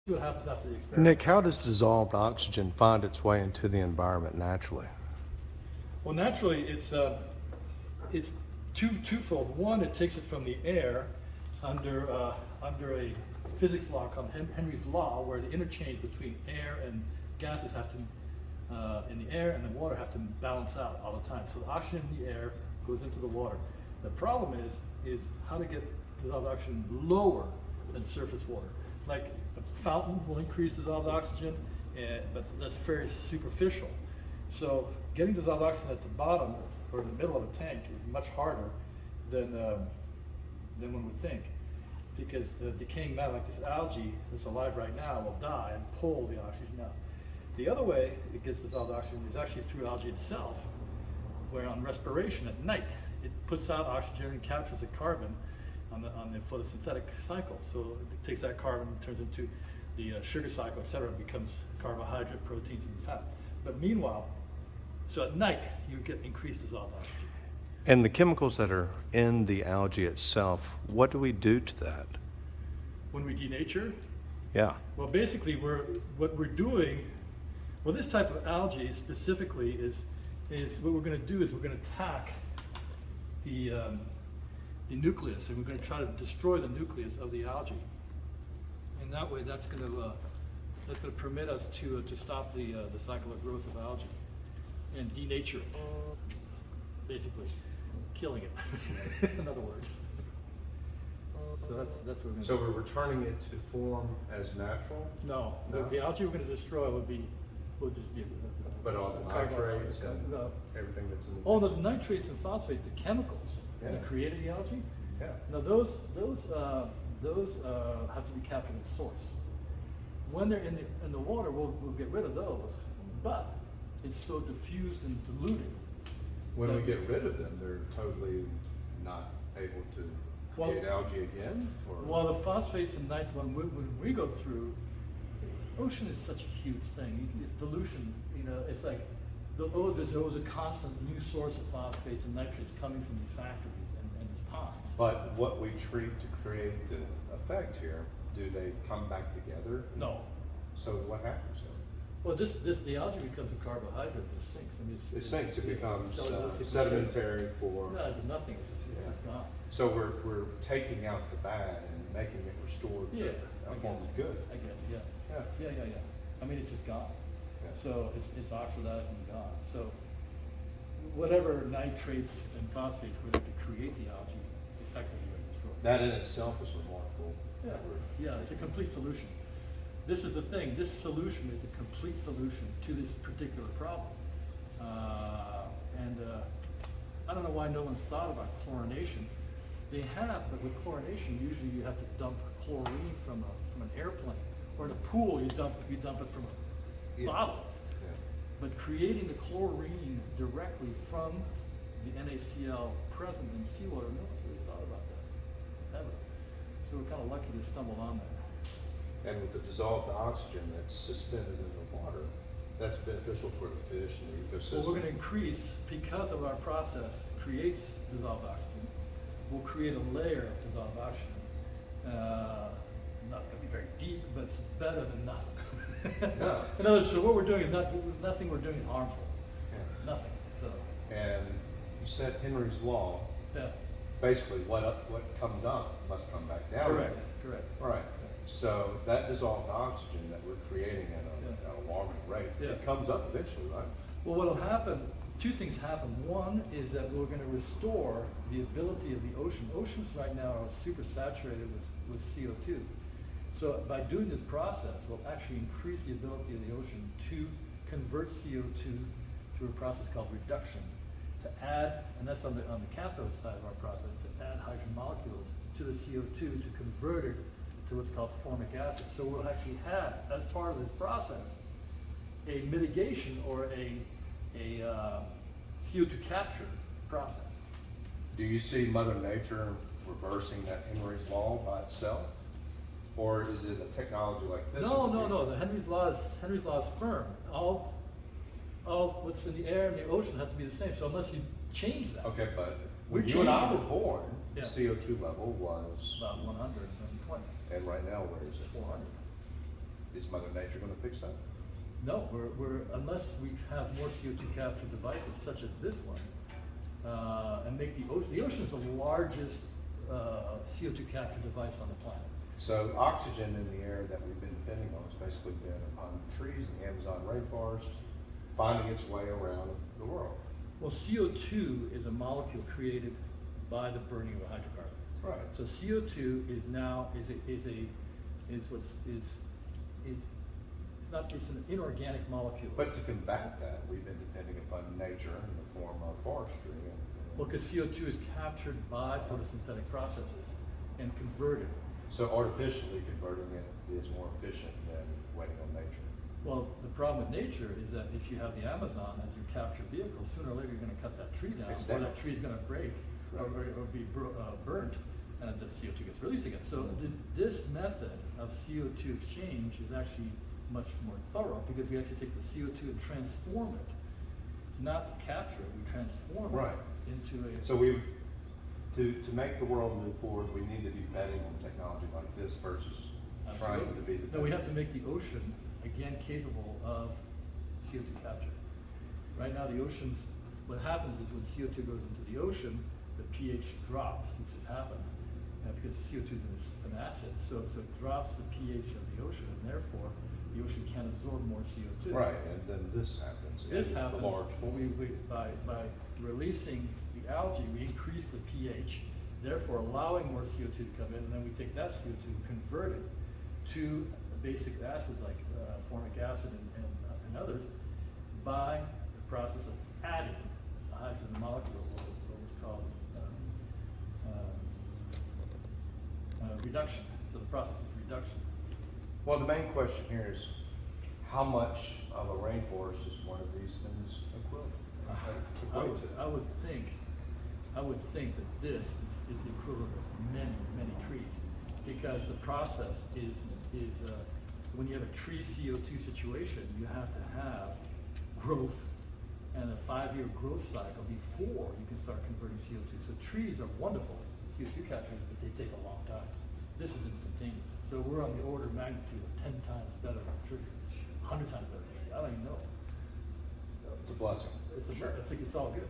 See what happens after the experiment. Nick, how does dissolved oxygen find its way into the environment naturally? Well, naturally, it's twofold. One, it takes it from the air under a physics law called Henry's law, where the interchange between air and gases have to, in the air and the water have to balance out all the time. So the oxygen in the air goes into the water. The problem is how to get dissolved oxygen lower than surface water. Like a fountain will increase dissolved oxygen, but that's very superficial. So getting dissolved oxygen at the bottom or in the middle of a tank is much harder than one would think, because the decaying matter like this algae that's alive right now will die and pull the oxygen out. The other way it gets dissolved oxygen is actually through algae itself, where on respiration at night it puts out oxygen and captures the carbon on the photosynthetic cycle. So it takes that carbon and turns into the sugar cycle, etc. It becomes carbohydrate, proteins, and fat. But meanwhile, so at night you get increased dissolved oxygen. And the chemicals that are in the algae itself, what do we do to that? When we denature, Yeah. well, basically what we're doing. Well, this type of algae specifically is what we're going to do is we're going to attack the nucleus, and we're going to try to destroy the nucleus of the algae. And that way, that's going to permit us to stop the cycle of growth of algae and denature it, basically killing it. In other words. So that's what we're going to So do. we're returning it to form as natural? No, No? the algae we're going to destroy would just be. But all the nitrates and everything that's in the... Oh, the nitrates and phosphates, the chemicals Yeah. that created the algae. Yeah. Now those have to be captured at source. When they're in the water, we'll get rid of those, but it's so diffused and diluted. When we get rid of them, they're totally not able to create algae again? Or? Well, the phosphates and nitrates, when we go through, ocean is such a huge thing. It's dilution, it's like there's always a constant new source of phosphates and nitrates coming from these factories and these ponds. But what we treat to create the effect here, do they come back together? No. So what happens then? Well, the algae becomes a carbohydrate. It sinks. I mean, It sinks. It becomes cellulosic sedimentary for... No, it's nothing. It's just gone. So we're taking out the bad and making it restored to a form of good. I guess, yeah. Yeah. Yeah. I mean, it's just gone. Yeah. So it's oxidized and gone. So whatever nitrates and phosphates were there to create the algae, effectively are destroyed. That in itself is remarkable. Yeah, it's a complete solution. This is the thing. This solution is a complete solution to this particular problem. I don't know why no one's thought about chlorination. They have, but with chlorination, usually you have to dump chlorine from an airplane, or in a pool you dump it from a bottle. Yeah. But creating the chlorine directly from the NaCl present in seawater, no one's really thought about that ever. So we're kind of lucky to stumble on that. And with the dissolved oxygen that's suspended in the water, that's beneficial for the fish and the ecosystem. Well, we're going to increase, because of our process creates dissolved oxygen, we'll create a layer of dissolved oxygen. Not going to be very deep, but it's better than nothing. No. In other words, so what we're doing is nothing we're doing is harmful. Yeah. Nothing. So, And you said Henry's law, yeah. basically what comes up must come back down. Correct. Right. So that dissolved oxygen that we're creating at an alarming rate, it comes up eventually, right? Well, what'll happen, two things happen. One is that we're going to restore the ability of the ocean. Oceans right now are super saturated with CO2. So by doing this process, we'll actually increase the ability of the ocean to convert CO2 through a process called reduction, to add, and that's on the cathode side of our process, to add hydrogen molecules to the CO2 to convert it to what's called formic acid. So we'll actually have, as part of this process, a mitigation or a CO2 capture process. Do you see Mother Nature reversing that Henry's law by itself? Or is it a technology like this? No. The Henry's law is firm. All what's in the air and the ocean have to be the same. So unless you change that. Okay, but We're when you and I changing were it. born, Yeah. the CO2 level was, About 120. and right now where is it? 400. Is Mother Nature gonna fix that? No, unless we have more CO2 capture devices such as this one, and make the ocean is the largest CO2 capture device on the planet. So oxygen in the air that we've been depending on has basically been upon the trees in the Amazon rainforest finding its way around the world. Well, CO2 is a molecule created by the burning of a hydrocarbon. Right. So CO2 is now it's an inorganic molecule. But to combat that, we've been depending upon nature in the form of forestry and. Well, because CO2 is captured by photosynthetic processes and converted. So artificially converting it is more efficient than waiting on nature. Well, the problem with nature is that if you have the Amazon as your capture vehicle, sooner or later you're going to cut that tree down, It's or dead. that tree is going to break or be burnt, and the CO2 gets released again. So this method of CO2 exchange is actually much more thorough because we actually take the CO2 and transform it, not capture it, we transform Right. it into a. So to make the world move forward, we need to be betting on technology like this versus trying to be the. No, we have to make the ocean, again, capable of CO2 capture. Right now, the oceans, what happens is when CO2 goes into the ocean, the pH drops, which has happened, because CO2 is an acid, so it drops the pH of the ocean, and therefore, the ocean can absorb more CO2. Right, and then this happens. This in happens, the large form. by releasing the algae, we increase the pH, therefore allowing more CO2 to come in, and then we take that CO2 and convert it to basic acids like formic acid and others by the process of adding a hydrogen molecule, what was called reduction. So the process of reduction. Well, the main question here is, how much of a rainforest is one of these things equivalent to? I would think that this is the equivalent of many trees, because the process is when you have a tree CO2 situation, you have to have growth and a 5-year growth cycle before you can start converting CO2. So trees are wonderful CO2 captures, but they take a long time. This is instantaneous. So we're on the order of magnitude of 10 times better than a tree, 100 times better than a tree. I don't even know. It's a blessing. It's for sure. it's all good.